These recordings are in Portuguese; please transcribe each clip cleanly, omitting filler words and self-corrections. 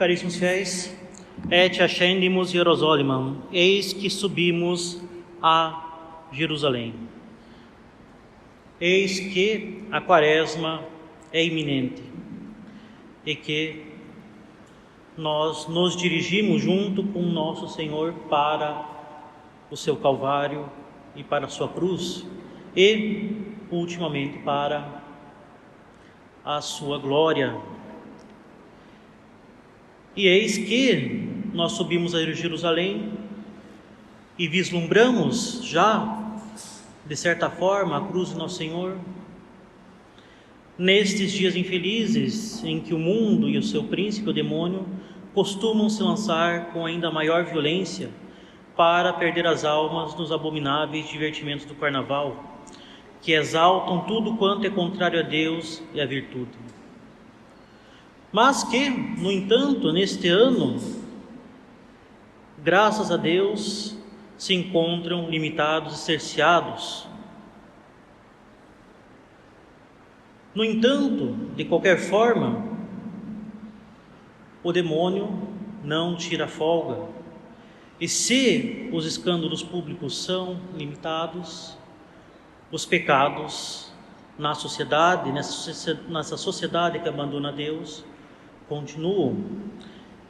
Caríssimos fiéis, et ascendimus Hierosolimam, eis que subimos a Jerusalém. Eis que a quaresma é iminente e que nós nos dirigimos junto com nosso Senhor para o seu Calvário e para a sua cruz e, ultimamente, para a sua glória. E eis que nós subimos a Jerusalém e vislumbramos já, de certa forma, a cruz de nosso Senhor. Nestes dias infelizes em que o mundo e o seu príncipe, o demônio, costumam se lançar com ainda maior violência para perder as almas nos abomináveis divertimentos do carnaval, que exaltam tudo quanto é contrário a Deus e à virtude. Mas que, no entanto, neste ano, graças a Deus, se encontram limitados e cerceados. No entanto, de qualquer forma, o demônio não tira folga. E se os escândalos públicos são limitados, os pecados na sociedade, nessa sociedade que abandona Deus, continuam,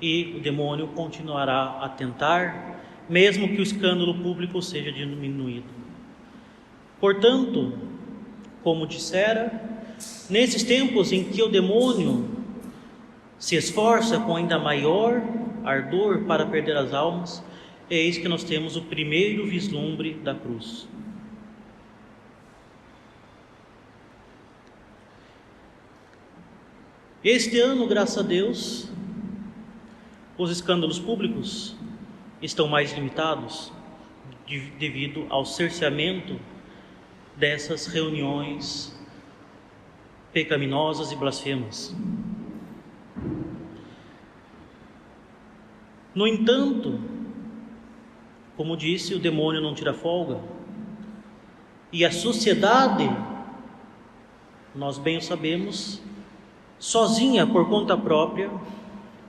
e o demônio continuará a tentar, mesmo que o escândalo público seja diminuído. Portanto, como dissera, nesses tempos em que o demônio se esforça com ainda maior ardor para perder as almas, eis que nós temos o primeiro vislumbre da cruz. Este ano, graças a Deus, os escândalos públicos estão mais limitados devido ao cerceamento dessas reuniões pecaminosas e blasfemas. No entanto, como disse, o demônio não tira folga, e a sociedade, nós bem o sabemos, sozinha, por conta própria,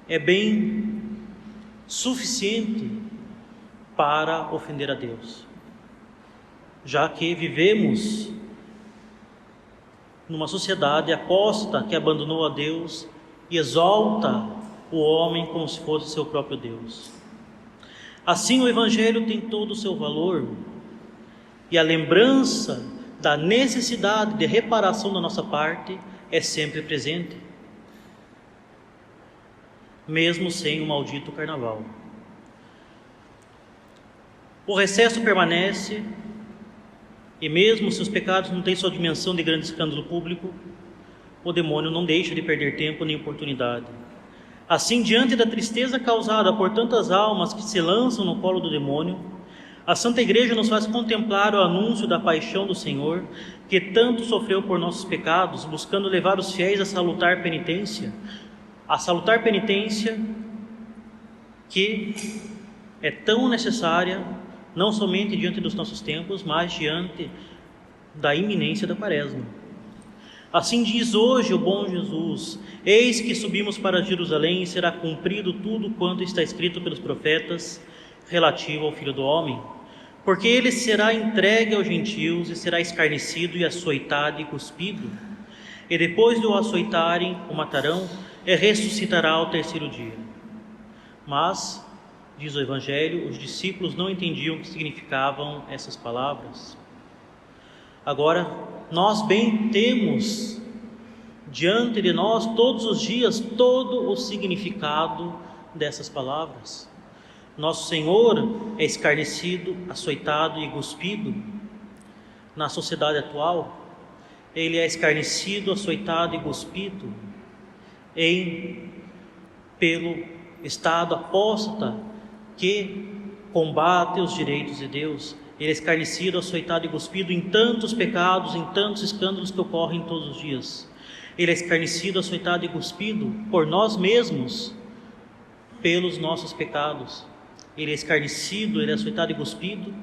é bem suficiente para ofender a Deus, já que vivemos numa sociedade apóstata que abandonou a Deus e exalta o homem como se fosse seu próprio Deus. Assim, o Evangelho tem todo o seu valor, e a lembrança da necessidade de reparação da nossa parte é sempre presente, mesmo sem o maldito carnaval. O recesso permanece, e mesmo se os pecados não têm sua dimensão de grande escândalo público, o demônio não deixa de perder tempo nem oportunidade. Assim, diante da tristeza causada por tantas almas que se lançam no colo do demônio, a Santa Igreja nos faz contemplar o anúncio da paixão do Senhor, que tanto sofreu por nossos pecados, buscando levar os fiéis a salutar penitência que é tão necessária, não somente diante dos nossos tempos, mas diante da iminência da quaresma. Assim diz hoje o bom Jesus: eis que subimos para Jerusalém e será cumprido tudo quanto está escrito pelos profetas relativo ao Filho do Homem, porque ele será entregue aos gentios e será escarnecido e açoitado e cuspido, e depois de o açoitarem, o matarão, e ressuscitará ao terceiro dia. Mas, diz o Evangelho, os discípulos não entendiam o que significavam essas palavras. Agora, nós bem temos diante de nós todos os dias todo o significado dessas palavras. Nosso Senhor é escarnecido, açoitado e cuspido. Na sociedade atual, Ele é escarnecido, açoitado e cuspido pelo Estado apóstata que combate os direitos de Deus. Ele é escarnecido, açoitado e cuspido em tantos pecados, em tantos escândalos que ocorrem todos os dias. Ele é escarnecido, açoitado e cuspido por nós mesmos, pelos nossos pecados. Ele é escarnecido, ele é açoitado e cuspido,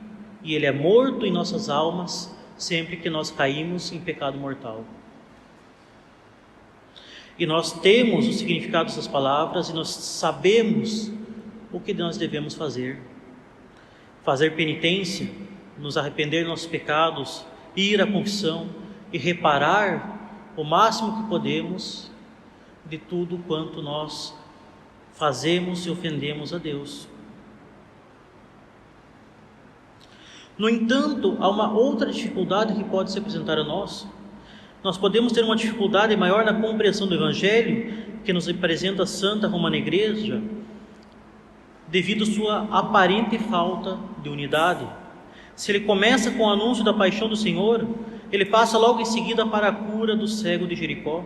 e ele é morto em nossas almas sempre que nós caímos em pecado mortal. E nós temos o significado dessas palavras e nós sabemos o que nós devemos fazer. Fazer penitência, nos arrepender dos nossos pecados, ir à confissão e reparar o máximo que podemos de tudo quanto nós fazemos e ofendemos a Deus. No entanto, há uma outra dificuldade que pode se apresentar a nós. Nós podemos ter uma dificuldade maior na compreensão do Evangelho que nos apresenta a Santa Romana Igreja, devido à sua aparente falta de unidade. Se ele começa com o anúncio da paixão do Senhor, ele passa logo em seguida para a cura do cego de Jericó,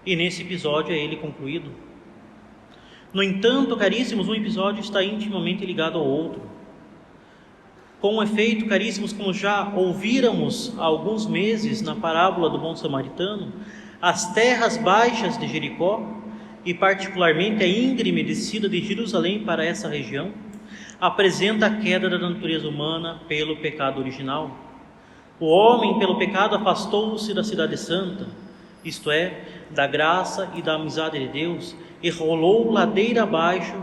e nesse episódio é ele concluído. No entanto, caríssimos, um episódio está intimamente ligado ao outro. Com efeito, caríssimos, como já ouvíramos há alguns meses na parábola do bom samaritano, as terras baixas de Jericó, e particularmente a íngreme descida de Jerusalém para essa região, apresenta a queda da natureza humana pelo pecado original. O homem, pelo pecado, afastou-se da cidade santa, isto é, da graça e da amizade de Deus, e rolou ladeira abaixo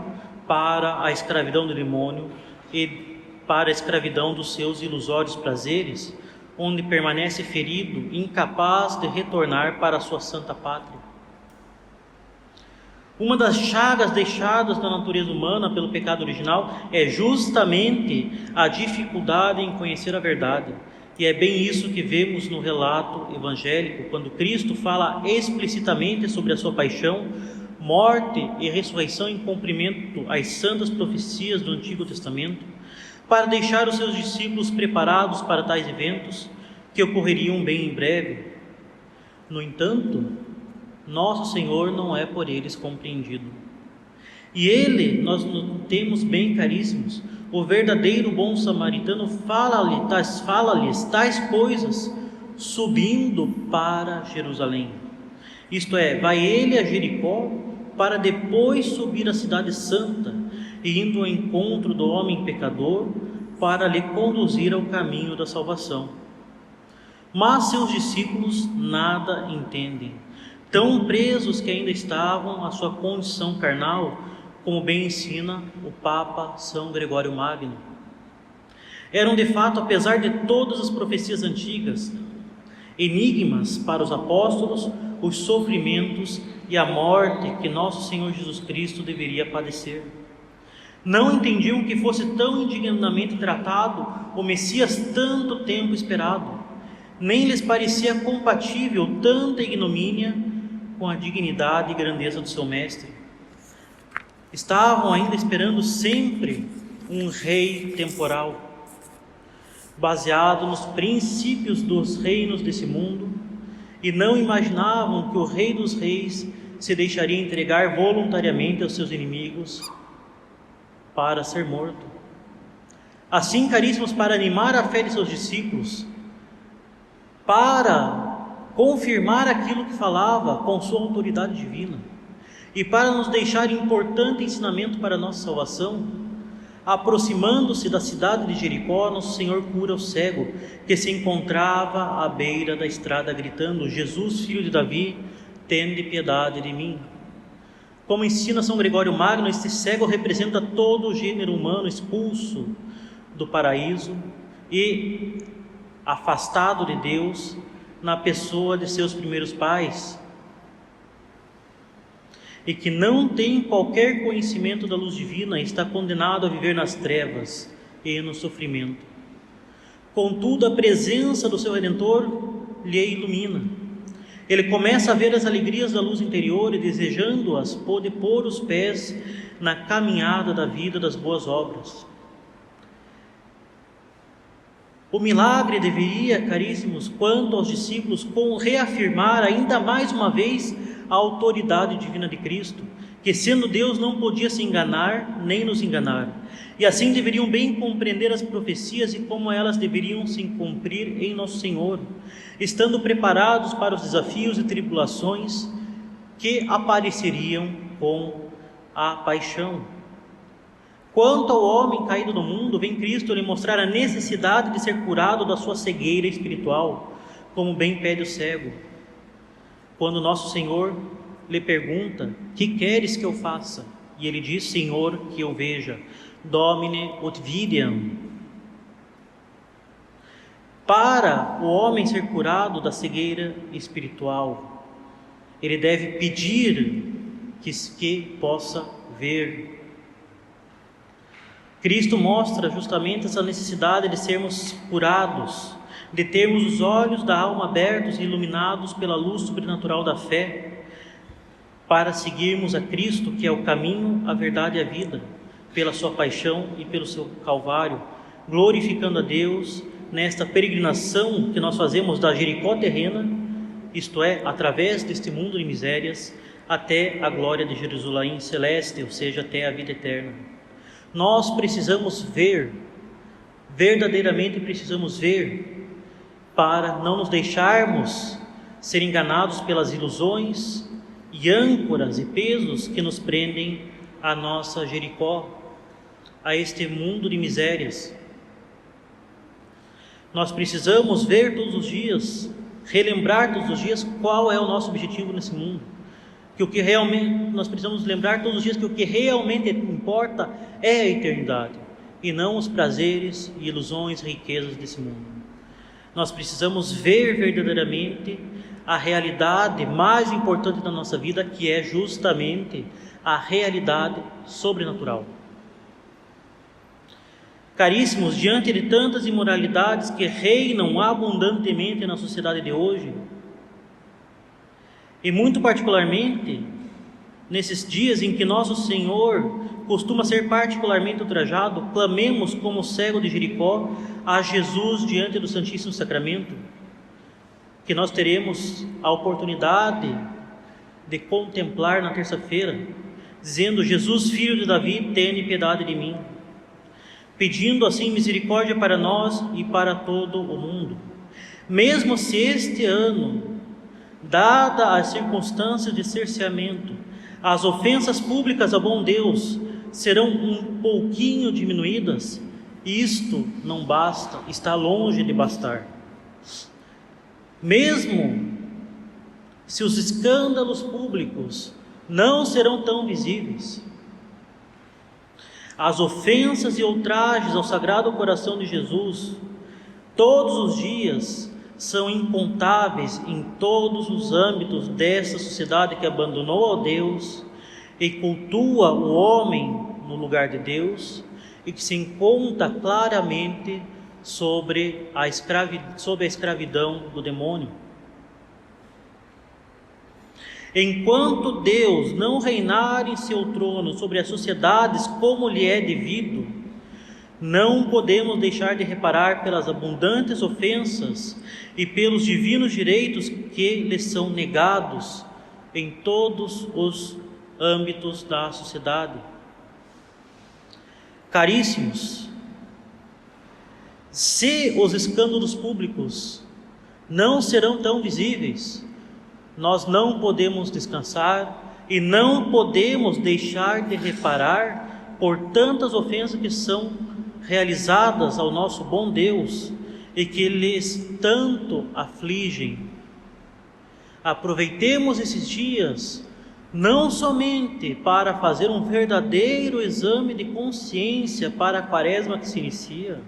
para a escravidão do demônio e para a escravidão dos seus ilusórios prazeres, onde permanece ferido, incapaz de retornar para a sua santa pátria. Uma das chagas deixadas na natureza humana pelo pecado original é justamente a dificuldade em conhecer a verdade. E é bem isso que vemos no relato evangélico, quando Cristo fala explicitamente sobre a sua paixão, morte e ressurreição em cumprimento às santas profecias do Antigo Testamento, para deixar os seus discípulos preparados para tais eventos que ocorreriam bem em breve. No entanto, nosso Senhor não é por eles compreendido. E Ele, nós temos bem caríssimos, o verdadeiro bom samaritano fala-lhes tais coisas, subindo para Jerusalém. Isto é, vai Ele a Jericó, para depois subir à cidade santa, e indo ao encontro do homem pecador, para lhe conduzir ao caminho da salvação. Mas seus discípulos nada entendem, tão presos que ainda estavam à sua condição carnal, como bem ensina o Papa São Gregório Magno. Eram de fato, apesar de todas as profecias antigas, enigmas para os apóstolos, os sofrimentos e a morte que nosso Senhor Jesus Cristo deveria padecer. Não entendiam que fosse tão indignamente tratado o Messias tanto tempo esperado, nem lhes parecia compatível tanta ignomínia com a dignidade e grandeza do seu mestre. Estavam ainda esperando sempre um rei temporal, baseado nos princípios dos reinos desse mundo, e não imaginavam que o Rei dos Reis se deixaria entregar voluntariamente aos seus inimigos para ser morto. Assim, caríssimos, para animar a fé de seus discípulos, para confirmar aquilo que falava com sua autoridade divina, e para nos deixar importante ensinamento para a nossa salvação, aproximando-se da cidade de Jericó, nosso Senhor cura o cego, que se encontrava à beira da estrada, gritando: Jesus, filho de Davi, tende piedade de mim. Como ensina São Gregório Magno, este cego representa todo o gênero humano expulso do paraíso e afastado de Deus na pessoa de seus primeiros pais, e que não tem qualquer conhecimento da luz divina e está condenado a viver nas trevas e no sofrimento. Contudo, a presença do seu Redentor lhe ilumina. Ele começa a ver as alegrias da luz interior e, desejando-as, pôde pôr os pés na caminhada da vida das boas obras. O milagre deveria, caríssimos, quanto aos discípulos, reafirmar ainda mais uma vez a autoridade divina de Cristo, que sendo Deus não podia se enganar nem nos enganar, e assim deveriam bem compreender as profecias e como elas deveriam se cumprir em nosso Senhor, estando preparados para os desafios e tribulações que apareceriam com a paixão. Quanto ao homem caído no mundo, vem Cristo lhe mostrar a necessidade de ser curado da sua cegueira espiritual, como bem pede o cego. Quando nosso Senhor lhe pergunta: que queres que eu faça? E ele diz: Senhor, que eu veja. Domine ut videam. Para o homem ser curado da cegueira espiritual, ele deve pedir que possa ver. Cristo mostra justamente essa necessidade de sermos curados, de termos os olhos da alma abertos e iluminados pela luz sobrenatural da fé, para seguirmos a Cristo, que é o caminho, a verdade e a vida, pela sua paixão e pelo seu Calvário, glorificando a Deus nesta peregrinação que nós fazemos da Jericó terrena, isto é, através deste mundo de misérias, até a glória de Jerusalém celeste, ou seja, até a vida eterna. Nós precisamos ver, verdadeiramente precisamos ver, para não nos deixarmos ser enganados pelas ilusões e âncoras e pesos que nos prendem à nossa Jericó, a este mundo de misérias. Nós precisamos ver todos os dias, relembrar todos os dias qual é o nosso objetivo nesse mundo. Que o que realmente nós precisamos lembrar todos os dias que o que realmente importa é a eternidade e não os prazeres e ilusões, riquezas desse mundo. Nós precisamos ver verdadeiramente a realidade mais importante da nossa vida, que é justamente a realidade sobrenatural. Caríssimos, diante de tantas imoralidades que reinam abundantemente na sociedade de hoje, e muito particularmente nesses dias em que nosso Senhor costuma ser particularmente ultrajado, clamemos como o cego de Jericó a Jesus diante do Santíssimo Sacramento, que nós teremos a oportunidade de contemplar na terça-feira, dizendo: Jesus, filho de Davi, tende piedade de mim, pedindo assim misericórdia para nós e para todo o mundo. Mesmo se este ano, dada as circunstâncias de cerceamento, as ofensas públicas ao bom Deus serão um pouquinho diminuídas, isto não basta, está longe de bastar. Mesmo se os escândalos públicos não serão tão visíveis, as ofensas e ultrajes ao Sagrado Coração de Jesus, todos os dias, são incontáveis em todos os âmbitos dessa sociedade que abandonou a Deus e cultua o homem no lugar de Deus e que se encontra claramente sob a escravidão do demônio. Enquanto Deus não reinar em seu trono sobre as sociedades como lhe é devido, não podemos deixar de reparar pelas abundantes ofensas e pelos divinos direitos que lhes são negados em todos os âmbitos da sociedade. Caríssimos, se os escândalos públicos não serão tão visíveis, nós não podemos descansar e não podemos deixar de reparar por tantas ofensas que são realizadas ao nosso bom Deus e que lhes tanto afligem. Aproveitemos esses dias não somente para fazer um verdadeiro exame de consciência para a quaresma que se inicia,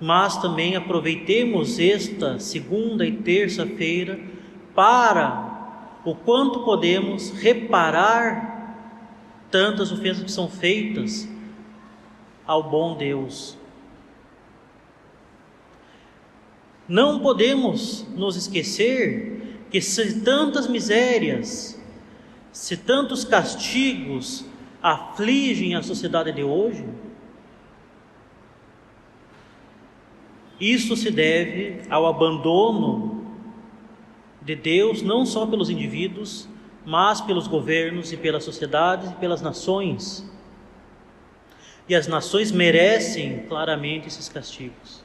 mas também aproveitemos esta segunda e terça-feira para, o quanto podemos, reparar tantas ofensas que são feitas ao bom Deus. Não podemos nos esquecer que se tantas misérias, se tantos castigos afligem a sociedade de hoje, isso se deve ao abandono de Deus, não só pelos indivíduos, mas pelos governos e pelas sociedades e pelas nações. E as nações merecem claramente esses castigos.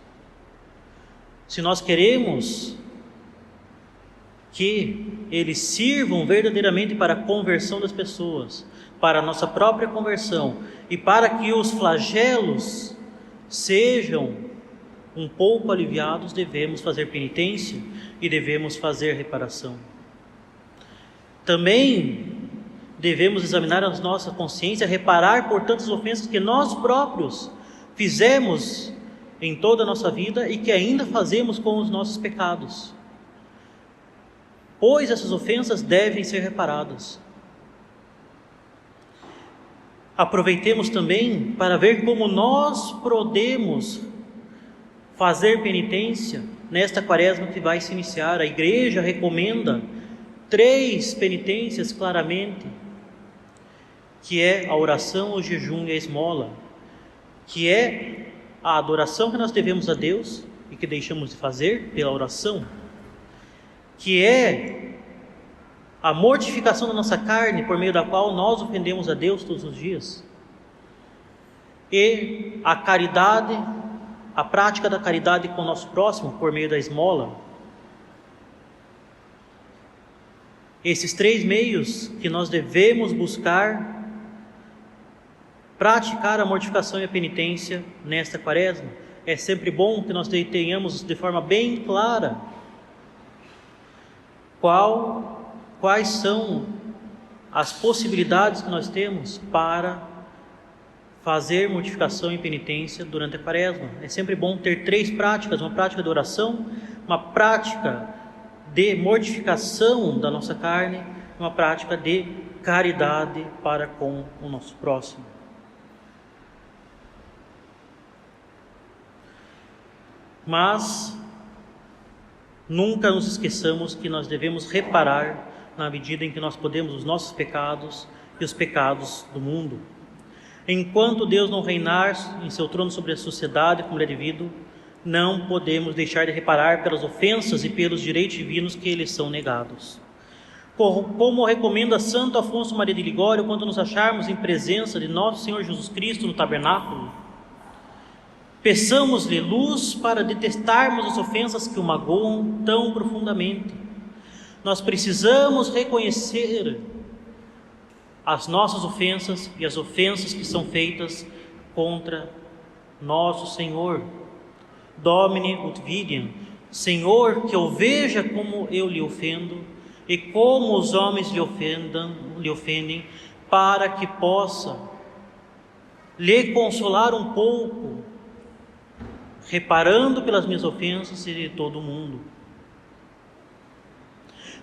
Se nós queremos que eles sirvam verdadeiramente para a conversão das pessoas, para a nossa própria conversão e para que os flagelos sejam um pouco aliviados, devemos fazer penitência e devemos fazer reparação. Também devemos examinar a nossa consciência, reparar por tantas ofensas que nós próprios fizemos em toda a nossa vida e que ainda fazemos com os nossos pecados, pois essas ofensas devem ser reparadas. Aproveitemos também para ver como nós podemos fazer penitência nesta quaresma que vai se iniciar. A igreja recomenda 3 penitências claramente, que é a oração, o jejum e a esmola, que é a adoração que nós devemos a Deus e que deixamos de fazer pela oração, que é a mortificação da nossa carne, por meio da qual nós ofendemos a Deus todos os dias, e a caridade, a prática da caridade com o nosso próximo, por meio da esmola. Esses 3 meios que nós devemos buscar praticar a mortificação e a penitência nesta quaresma. É sempre bom que nós tenhamos de forma bem clara quais são as possibilidades que nós temos para fazer mortificação e penitência durante a quaresma. É sempre bom ter 3 práticas: uma prática de oração, uma prática de mortificação da nossa carne, uma prática de caridade para com o nosso próximo. Mas nunca nos esqueçamos que nós devemos reparar na medida em que nós podemos os nossos pecados e os pecados do mundo. Enquanto Deus não reinar em seu trono sobre a sociedade como é devido, não podemos deixar de reparar pelas ofensas e pelos direitos divinos que lhes são negados. Como recomenda Santo Afonso Maria de Ligório, quando nos acharmos em presença de nosso Senhor Jesus Cristo no tabernáculo, peçamos-lhe luz para detestarmos as ofensas que o magoam tão profundamente. Nós precisamos reconhecer as nossas ofensas e as ofensas que são feitas contra nosso Senhor. Domine ut videam, Senhor, que eu veja como eu lhe ofendo e como os homens lhe ofendem, para que possa lhe consolar um pouco, reparando pelas minhas ofensas e de todo o mundo.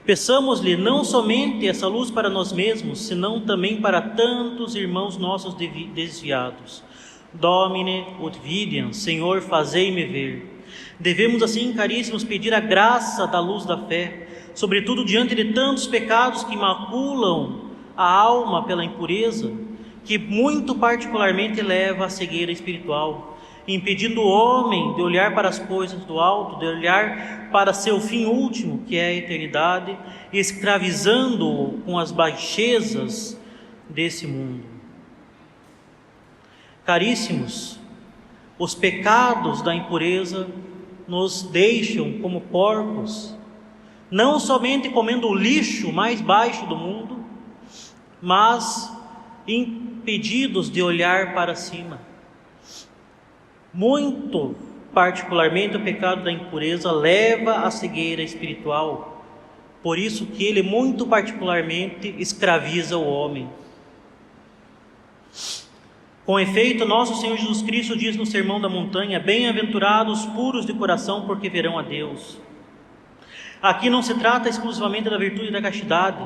Peçamos-lhe não somente essa luz para nós mesmos, senão também para tantos irmãos nossos desviados. Domine ut videam, Senhor, fazei-me ver. Devemos assim, caríssimos, pedir a graça da luz da fé, sobretudo diante de tantos pecados que maculam a alma pela impureza, que muito particularmente leva à cegueira espiritual, impedindo o homem de olhar para as coisas do alto, de olhar para seu fim último, que é a eternidade, e escravizando-o com as baixezas desse mundo. Caríssimos, os pecados da impureza nos deixam como porcos, não somente comendo o lixo mais baixo do mundo, mas impedidos de olhar para cima. Muito particularmente o pecado da impureza leva à cegueira espiritual, por isso que ele muito particularmente escraviza o homem. Com efeito, nosso Senhor Jesus Cristo diz no Sermão da Montanha: bem-aventurados os puros de coração, porque verão a Deus. Aqui não se trata exclusivamente da virtude da castidade,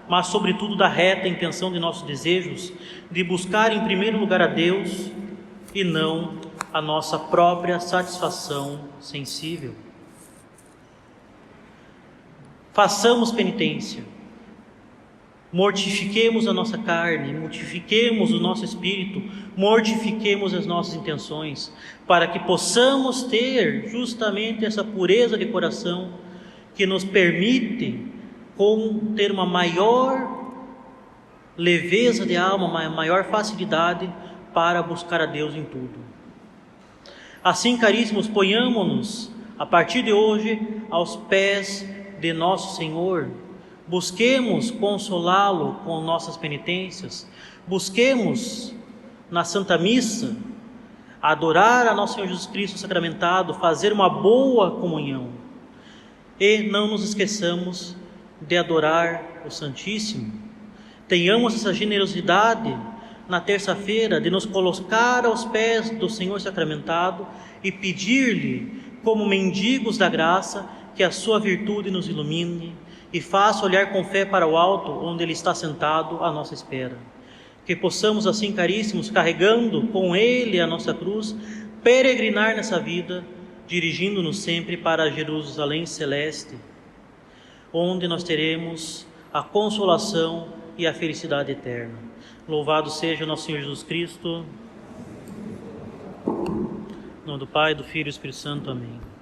mas sobretudo da reta intenção de nossos desejos, de buscar em primeiro lugar a Deus e não a nossa própria satisfação sensível. Façamos penitência, mortifiquemos a nossa carne, mortifiquemos o nosso espírito, mortifiquemos as nossas intenções, para que possamos ter justamente essa pureza de coração que nos permite ter uma maior leveza de alma, uma maior facilidade para buscar a Deus em tudo. Assim, caríssimos, ponhamo-nos a partir de hoje aos pés de nosso Senhor, busquemos consolá-lo com nossas penitências, busquemos na Santa Missa adorar a nosso Senhor Jesus Cristo sacramentado, fazer uma boa comunhão, e não nos esqueçamos de adorar o Santíssimo. Tenhamos essa generosidade na terça-feira de nos colocar aos pés do Senhor sacramentado e pedir-lhe, como mendigos da graça, que a sua virtude nos ilumine e faça olhar com fé para o alto, onde Ele está sentado à nossa espera. Que possamos assim, caríssimos, carregando com Ele a nossa cruz, peregrinar nessa vida, dirigindo-nos sempre para Jerusalém celeste, onde nós teremos a consolação e a felicidade eterna. Louvado seja o nosso Senhor Jesus Cristo. Em nome do Pai, do Filho e do Espírito Santo. Amém.